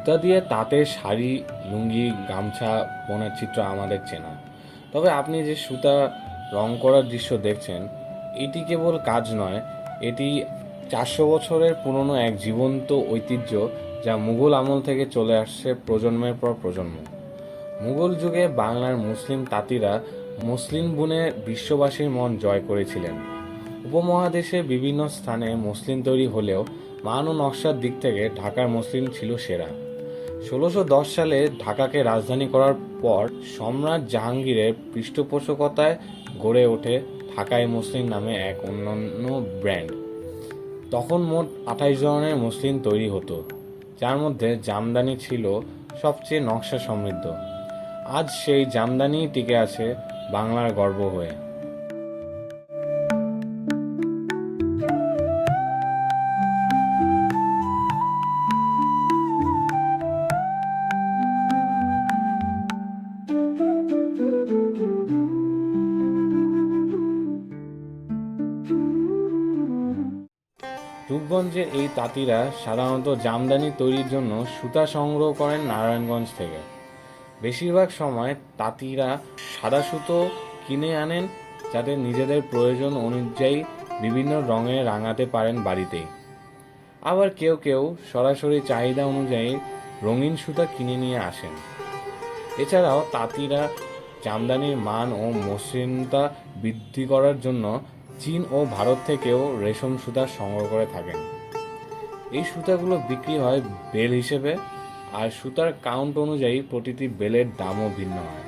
সুতা দিয়ে তাঁতের শাড়ি, লুঙ্গি, গামছা বোনার চিত্র আমাদের চেনা। তবে আপনি যে সুতা রং করার দৃশ্য দেখছেন, এটি কেবল কাজ নয়, এটি 400 বছরের পুরনো এক জীবন্ত ঐতিহ্য, যা মুঘল আমল থেকে চলে আসছে প্রজন্মের পর প্রজন্ম। মুঘল যুগে বাংলার মুসলিম তাঁতিরা মসলিন বুনে বিশ্ববাসীর মন জয় করেছিলেন। উপমহাদেশের বিভিন্ন স্থানে মসলিন তৈরি হলেও মান ও নকশার দিক থেকে ঢাকার মসলিন ছিল সেরা। 1610 সালে ঢাকাকে রাজধানী করার পর সম্রাট জাহাঙ্গীরের পৃষ্ঠপোষকতায় গড়ে ওঠে ঢাকাই মসলিন নামে এক অনন্য ব্র্যান্ড। তখন মোট 28 ধরনের মসলিন তৈরি হতো, যার মধ্যে জামদানি ছিল সবচেয়ে নকশা সমৃদ্ধ। আজ সেই জামদানি টিকে আছে বাংলার গর্ব হয়ে। রূপগঞ্জের এই তাঁতিরা সাধারণত জামদানি তৈরির জন্য সুতা সংগ্রহ করেন নারায়ণগঞ্জ থেকে। বেশিরভাগ সময় তাঁতিরা সাদা সুতো কিনে আনেন, যাতে নিজেদের প্রয়োজন অনুযায়ী বিভিন্ন রঙে রাঙাতে পারেন বাড়িতেই। আবার কেউ কেউ সরাসরি চাহিদা অনুযায়ী রঙিন সুতা কিনে নিয়ে আসেন। এছাড়াও তাঁতিরা জামদানির মান ও মসৃণতা বৃদ্ধি করার জন্য চীন ও ভারত থেকেও রেশম সুতা সংগ্রহ করে থাকেন। এই সুতাগুলো বিক্রি হয় বেল হিসেবে, আর সুতার কাউন্ট অনুযায়ী প্রতিটি বেলের দামও ভিন্ন হয়।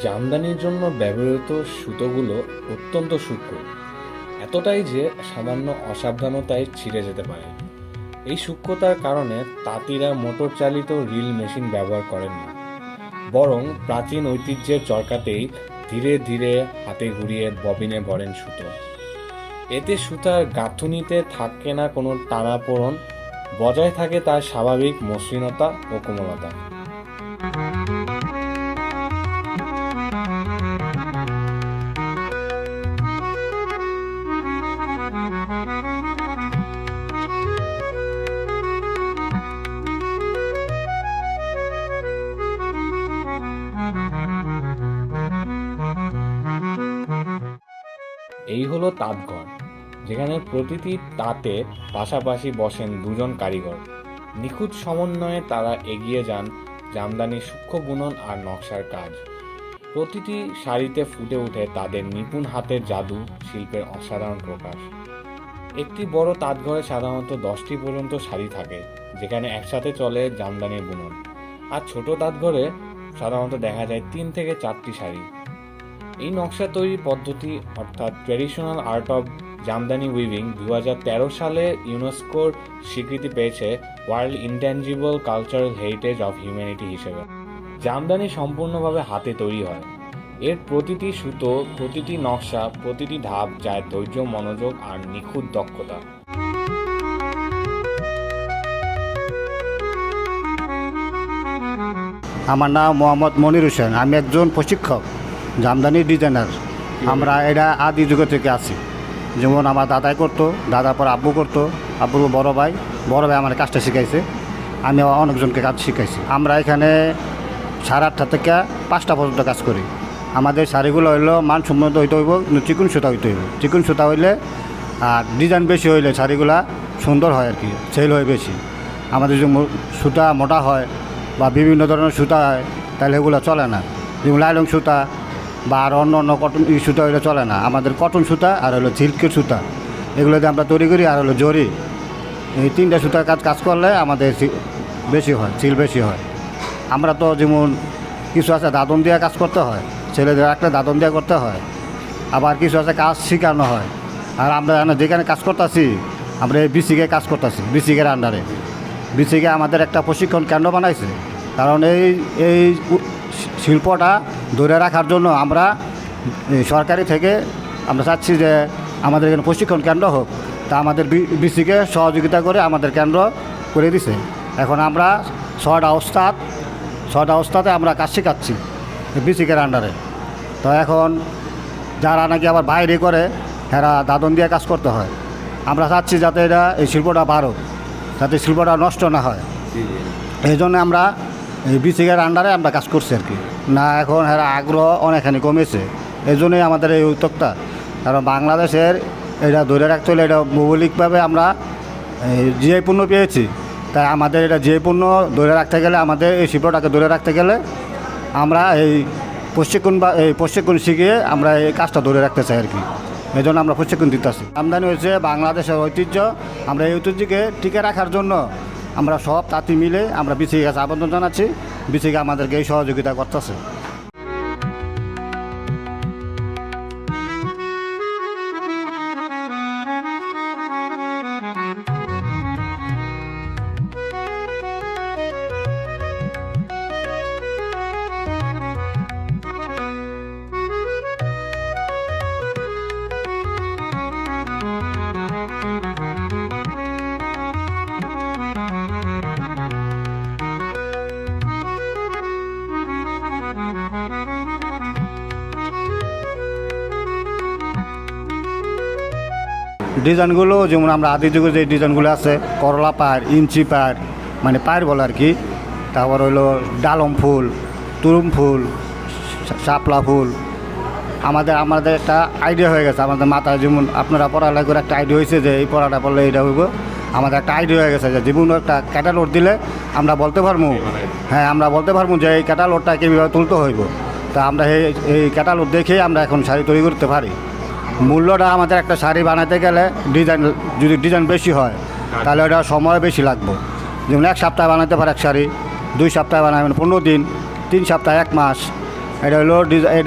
জামদানির জন্য ব্যবহৃত সুতোগুলো অত্যন্ত সূক্ষ্ম, এতটাই যে সামান্য অসাবধানতায় ছিঁড়ে যেতে পারে। এই সূক্ষ্মতার কারণে তাঁতিরা মোটর চালিত রিল মেশিন ব্যবহার করেন না, বরং প্রাচীন ঐতিহ্যের চরকাতেই ধীরে ধীরে হাতে ঘুরিয়ে ববিনে ভরেন সুতো। এতে সুতার গাঁথুনিতে থাকে না কোনো টানাপোড়েন, বজায় থাকে তার স্বাভাবিক মসৃণতা ও কোমলতা। এই হলো তাঁতঘর, যেখানে প্রতিটি তাঁতে পাশাপাশি বসেন দুজন কারিগর। নিখুঁত সমন্বয়ে তারা এগিয়ে যান জামদানির সূক্ষ্ম বুনন আর নকশার কাজ। প্রতিটি শাড়িতে ফুটে ওঠে তাদের নিপুণ হাতের জাদু, শিল্পের অসাধারণ প্রকাশ। একটি বড় তাঁতঘরে সাধারণত 10টি পর্যন্ত শাড়ি থাকে, যেখানে একসাথে চলে জামদানির বুনন। আর ছোট তাঁতঘরে সাধারণত দেখা যায় 3 থেকে 4টি শাড়ি। এই নকশা তৈরির পদ্ধতি অর্থাৎ traditional art of Jamdani weaving 2013 সালে ইউনেস্কোর স্বীকৃতি পেয়েছে world intangible cultural heritage of humanity হিসেবে। জামদানি সম্পূর্ণভাবে হাতে তৈরি হয়। এর প্রতিটি সুতো, প্রতিটি নকশা, প্রতিটি ধাপ যায় ধৈর্য, মনোযোগ আর নিখুঁত দক্ষতা। আমার নাম মোহাম্মদ মনির হোসেন, আমি একজন প্রশিক্ষক, জামদানি ডিজাইনার। আমরা এটা আদি যুগ থেকে আছি। যেমন আমার দাদাই করতো, দাদার পর আব্বু করতো, আব্বুর বড় ভাই আমার কাজটা শিখাইছে, আমি অনেকজনকে কাজ শিখাইছি। আমরা এখানে 8:30 থেকে 5টা পর্যন্ত কাজ করি। আমাদের শাড়িগুলো হইলো মানসম্মত হইতে হইব, চিকুন সুতা হইতে হইব। চিকুন সুতা হইলে আর ডিজাইন বেশি হইলে শাড়িগুলা সুন্দর হয় আর কি, সেল হয় বেশি। আমাদের যদি সুতা মোটা হয় বা বিভিন্ন ধরনের সুতা হয়, তাহলে এগুলো চলে না। যেমন লাইলং সুতা বা আর অন্য অন্য কটন সুতা হইলে চলে না। আমাদের কটন সুতা আর হলো সিল্কের সুতা, এগুলো দিয়ে আমরা তৈরি করি। আর হলো জরি, এই 3টা সুতার কাজ করলে আমাদের বেশি হয়, সিল বেশি হয়। আমরা তো যেমন কিছু আছে দাদন দিয়ে কাজ করতে হয়, ছেলেদের একটা দাদন দিয়ে করতে হয়, আবার কিছু আছে কাজ শেখানো হয়। আর আমরা যেখানে কাজ করতেছি, আমরা এই বিসিকে কাজ করতেছি, বিসিকের আন্ডারে। বিসিকে আমাদের একটা প্রশিক্ষণ কেন্দ্র বানাইছে, কারণ এই শিল্পটা ধরে রাখার জন্য আমরা সরকারি থেকে আমরা চাচ্ছি যে আমাদের এখানে প্রশিক্ষণ কেন্দ্র হোক, তা আমাদের বিসিকে সহযোগিতা করে আমাদের কেন্দ্র করে দিছে। এখন আমরা 6টা ওস্তাদে আমরা কাজ শেখাচ্ছি বিসিকের আন্ডারে। তো এখন যারা নাকি আবার বাইরে করে এরা দাদন দিয়ে কাজ করতে হয়। আমরা চাচ্ছি যাতে এই শিল্পটা বাড়ুক, যাতে শিল্পটা নষ্ট না হয়। এই জন্য আমরা এই বিসিকের আন্ডারে আমরা কাজ করছি আর কি। না, এখন এরা আগ্রহ অনেকখানি কমেছে, এই জন্যই আমাদের এই উদ্যোগটা। কারণ বাংলাদেশের এটা ধরে রাখতে হলে এটা ভৌগোলিকভাবে আমরা জিআই পণ্য পেয়েছি, তাই আমাদের এটা জিআই পণ্য ধরে রাখতে গেলে, আমাদের এই শিল্পটাকে ধরে রাখতে গেলে আমরা এই প্রশিক্ষণ শিখিয়ে আমরা এই কাজটা ধরে রাখতে চাই আর কি। এই জন্য আমরা প্রশিক্ষণ দিতেছি। আমদানি হয়েছে বাংলাদেশের ঐতিহ্য, আমরা এই ঐতিহ্যকে টিকে রাখার জন্য আমরা সব তাঁতি মিলে আমরা বিসিকে কাছে আবেদন জানাচ্ছি, বিসিকে আমাদেরকে এই সহযোগিতা করতেছে। ডিজাইনগুলো যেমন আমরা আদি যুগে যে ডিজাইনগুলো আছে, করলা পাড়, ইঞ্চি পাড়, মানে পাড় বলে আর কি। তারপর হলো ডালম ফুল, তুরুম ফুল, শাপলা ফুল। আমাদের একটা আইডিয়া হয়ে গেছে, আমাদের মাথায় যেমন আপনারা পড়ালেখা করে একটা আইডিয়া হয়েছে যে এই পড়াটা পড়লে এটা হইব। আমাদের একটা আইডিয়া হয়ে গেছে যে যেমন একটা ক্যাটালগ দিলে আমরা বলতে পারবো, হ্যাঁ আমরা বলতে পারবো যে এই ক্যাটালগটা কীভাবে তুলতে হইব। তা আমরা এই ক্যাটালগ দেখেই আমরা এখন শাড়ি তৈরি করতে পারি। মূল্যটা আমাদের একটা শাড়ি বানাতে গেলে যদি ডিজাইন বেশি হয় তাহলে ওটা সময় বেশি লাগবে। যেমন 1 সপ্তাহ বানাতে পারে এক শাড়ি, 2 সপ্তাহ বানাবেন 15 দিন, 3 সপ্তাহ 1 মাস। এটা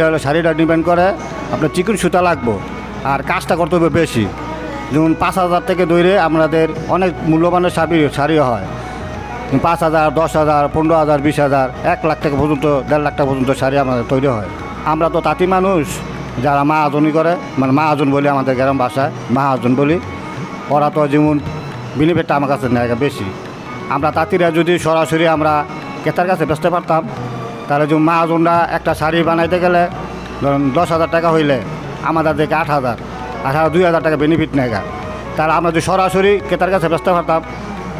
হলো শাড়িটা ডিপেন্ড করে আপনার চিকন সুতা লাগবে আর কাজটা করতে হবে বেশি। যেমন 5,000 থেকে দৈরে আমাদের অনেক মূল্যবানের শাড়ি হয়। 5,000, 10,000, 15,000, 20,000, 1 লাখ টাকা পর্যন্ত, 1.5 লাখ টাকা পর্যন্ত শাড়ি আমাদের তৈরি হয়। আমরা তো তাঁতি মানুষ, যারা মাহাজনই করে, মানে মাহাজন বলি আমাদের গ্রাম ভাষায়, মাহাজন বলি। ওরা তো যেমন বেনিফিটটা আমার কাছে নেয় বেশি। আমরা তাঁতিরা যদি সরাসরি আমরা ক্রেতার কাছে বেচতে পারতাম, তাহলে যেমন মাহাজনরা একটা শাড়ি বানাইতে গেলে ধরুন 10,000 টাকা হইলে আমাদের দেখে 8,000, 2,000 টাকা বেনিফিট নেয়। তাহলে আমরা যদি সরাসরি ক্রেতার কাছে বেচতে পারতাম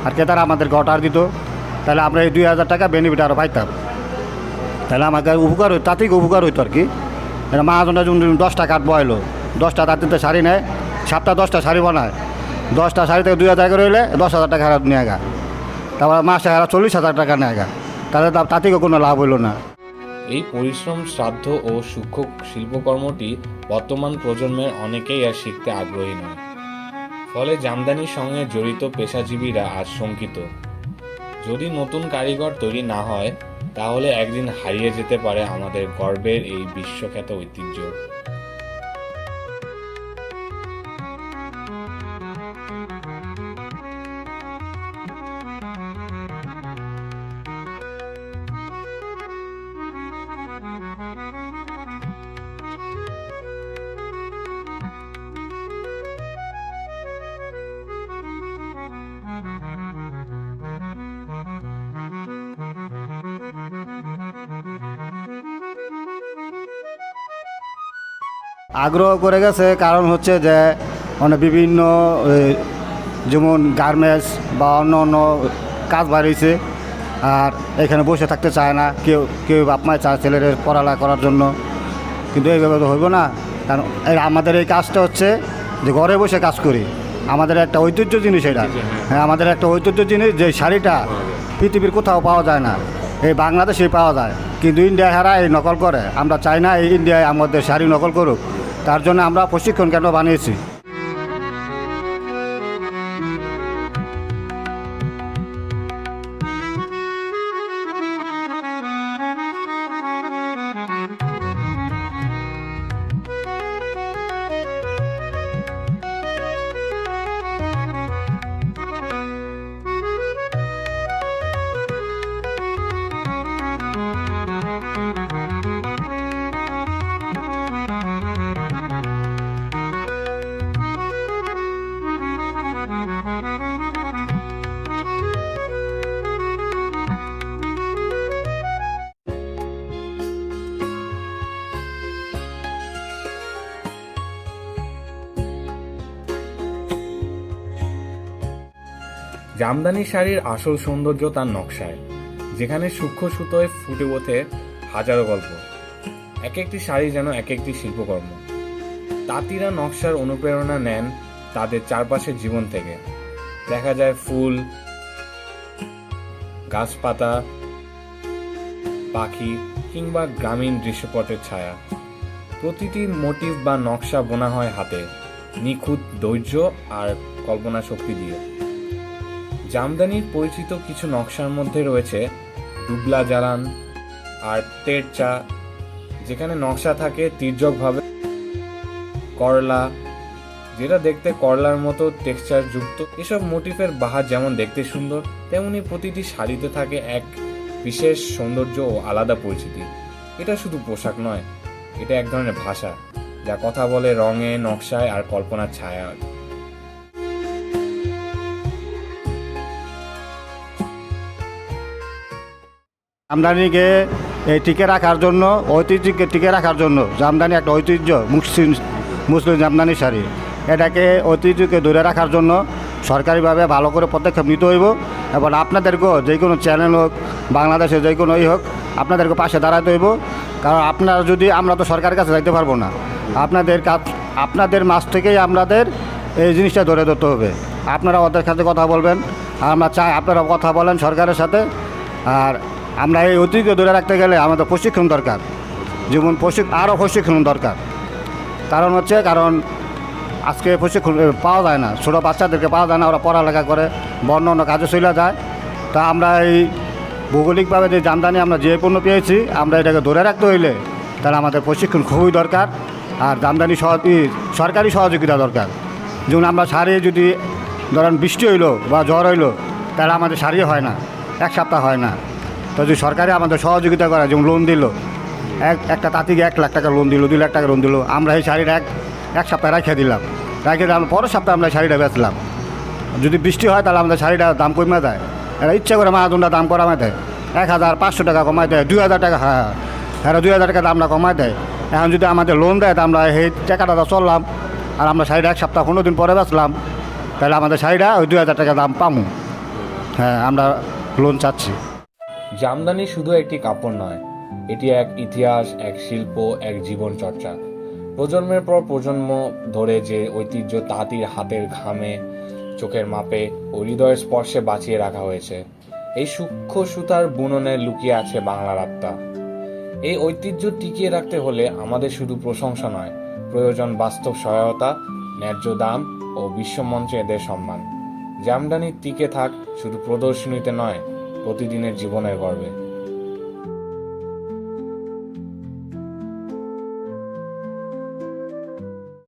আর ক্রেতারা আমাদেরকে অর্ডার দিত, তাহলে আমরা এই 2,000 টাকা বেনিফিট আরও পাইতাম। তাহলে আমাকে উপকার হইতো, তাঁতিকে উপকার হইতো আর কি। এটা মাহাজনটা যেমন 10টা কাঠ বয়লো, 10টা তাঁতিতে শাড়ি নেয়, সপ্তাহে 10টা শাড়ি বানায়, 10টা শাড়ি থেকে 2,000 করে হইলে 10,000 টাকা নিয়ে গা। তারপর মাসে 40,000 টাকা নেয় গা, তাহলে তাঁতিকে কোনো লাভ হইল না। এই পরিশ্রম, শ্রাদ্ধ ও সূক্ষ্ম শিল্পকর্মটি বর্তমান প্রজন্মের অনেকেই আর শিখতে আগ্রহী নয়। ফলে জামদানির সঙ্গে জড়িত পেশাজীবীরা আজ শঙ্কিত। যদি নতুন কারিগর তৈরি না হয় তাহলে একদিন হারিয়ে যেতে পারে আমাদের গর্বের এই বিশ্বখ্যাত ঐতিহ্য। আগ্রহ করে গেছে কারণ হচ্ছে যে বিভিন্ন যেমন গার্মেন্টস বা অন্য কাজ বাড়িয়েছে, আর এখানে বসে থাকতে চায় না কেউ বাপ মায় চায় ছেলেদের পড়ালেখা করার জন্য, কিন্তু এইভাবে তো হইব না। কারণ আমাদের এই কাজটা হচ্ছে যে ঘরে বসে কাজ করি, আমাদের একটা ঐতিহ্য জিনিস এটা। হ্যাঁ, আমাদের একটা ঐতিহ্য জিনিস, যে শাড়িটা পৃথিবীর কোথাও পাওয়া যায় না, এই বাংলাদেশেই পাওয়া যায়, কিন্তু ইন্ডিয়া হারা এই নকল করে। আমরা চাই না এই ইন্ডিয়ায় আমাদের শাড়ি নকল করুক, তার জন্য আমরা প্রশিক্ষণ কেন্দ্র বানিয়েছি। জামদানি শাড়ির আসল সৌন্দর্য তার নকশায়, যেখানে সূক্ষ্ম সুতোয় ফুটে ওঠে হাজারো গল্প। এক একটি শাড়ি যেন এক একটি শিল্পকর্ম। তাঁতিরা নকশার অনুপ্রেরণা নেন তাদের চারপাশের জীবন থেকে। দেখা যায় ফুল, গাছপাতা, পাখি কিংবা গ্রামীণ দৃশ্যপটের ছায়া। প্রতিটি মোটিভ বা নকশা বোনা হয় হাতে, নিখুঁত ধৈর্য আর কল্পনা শক্তি দিয়ে। জামদানির পরিচিত কিছু নকশার মধ্যে রয়েছে ডুবলা জারান আর তেরচা, যেখানে নকশা থাকে তির্যকভাবে, করলা, যেটা দেখতে করলার মতো টেক্সচার যুক্ত। এসব মোটিফের বাহার যেমন দেখতে সুন্দর, তেমনি প্রতিটি শাড়িতে থাকে এক বিশেষ সৌন্দর্য ও আলাদা পরিচিতি। এটা শুধু পোশাক নয়, এটা এক ধরনের ভাষা যা কথা বলে রঙে, নকশায় আর কল্পনার ছায়া। জামদানিকে এই টিকে রাখার জন্য, ঐতিহ্যকে টিকে রাখার জন্য, জামদানি একটা ঐতিহ্য, মুসলিম জামদানি শাড়ি, এটাকে ঐতিহ্যকে ধরে রাখার জন্য সরকারিভাবে ভালো করে পদক্ষেপ নিতে হইব। এবং আপনাদেরকেও যে কোনো চ্যানেল হোক, বাংলাদেশে যে কোনো হোক, আপনাদেরকে পাশে দাঁড়াতে হইব। কারণ আপনারা যদি, আমরা তো সরকারের কাছে যাইতে পারবো না, আপনাদের কাজ, আপনাদের মাছ থেকেই আমাদের এই জিনিসটা ধরে ধরতে হবে। আপনারা ওদের সাথে কথা বলবেন, আর আমরা চাই আপনারা কথা বলেন সরকারের সাথে। আর আমরা এই ঐতিহ্য ধরে রাখতে গেলে আমাদের প্রশিক্ষণ দরকার, যেমন আরও প্রশিক্ষণ দরকার। কারণ আজকে প্রশিক্ষণ পাওয়া যায় না, ছোটো বাচ্চাদেরকে পাওয়া যায় না, ওরা পড়ালেখা করে অন্য অন্য কাজে চলে যায়। তা আমরা এই ভৌগোলিকভাবে যে জামদানি আমরা যে পণ্য পেয়েছি, আমরা এটাকে ধরে রাখতে হইলে তাহলে আমাদের প্রশিক্ষণ খুবই দরকার। আর জামদানি সরকারি সহযোগিতা দরকার। যেমন আমরা শাড়ি যদি ধরেন বৃষ্টি হইলো বা জ্বর হইলো, তাহলে আমাদের শাড়ি হয় না, এক সপ্তাহ হয় না। তো যদি সরকারি আমাদের সহযোগিতা করে, যেমন লোন দিল, একটা তাঁতিকে 1 লাখ টাকা লোন দিল, 2 লাখ টাকা লোন দিল, আমরা এই শাড়িটা এক সপ্তাহ রেখে দিলাম, আমরা পরের সপ্তাহে আমরা শাড়িটা বেচলাম। যদি বৃষ্টি হয় তাহলে আমাদের শাড়িটার দাম কমে দেয়, এরা ইচ্ছা করে মাহাজনটা দাম কমায় দেয়, 1500 টাকা কমায় দেয়, 2000 টাকা, হ্যাঁ এরা 2000 টাকা দামটা কমায় দেয়। এখন যদি আমাদের লোন দেয়, তা আমরা এই টাকাটা চললাম, আর আমরা শাড়িটা এক সপ্তাহ 15 দিন পরে বেচলাম, তাহলে আমাদের শাড়িটা ওই 2000 টাকা দাম পামু। হ্যাঁ, আমরা লোন চাচ্ছি। জামদানি শুধু একটি কাপড় নয়, এটি এক ইতিহাস, এক শিল্প, এক জীবন চর্চা। প্রজন্মের পর প্রজন্ম ধরে যে ঐতিহ্য তাঁতির হাতের ঘামে, চোখের মাপে ও হৃদয়ের স্পর্শে বাঁচিয়ে রাখা হয়েছে। এই সূক্ষ্ম সুতার বুননে লুকিয়ে আছে বাংলার আত্মা। এই ঐতিহ্য টিকিয়ে রাখতে হলে আমাদের শুধু প্রশংসা নয়, প্রয়োজন বাস্তব সহায়তা, ন্যায্য দাম ও বিশ্বমঞ্চে এদের সম্মান। জামদানি টিকে থাক শুধু প্রদর্শনীতে নয়, প্রতিদিনের জীবনের গর্বে।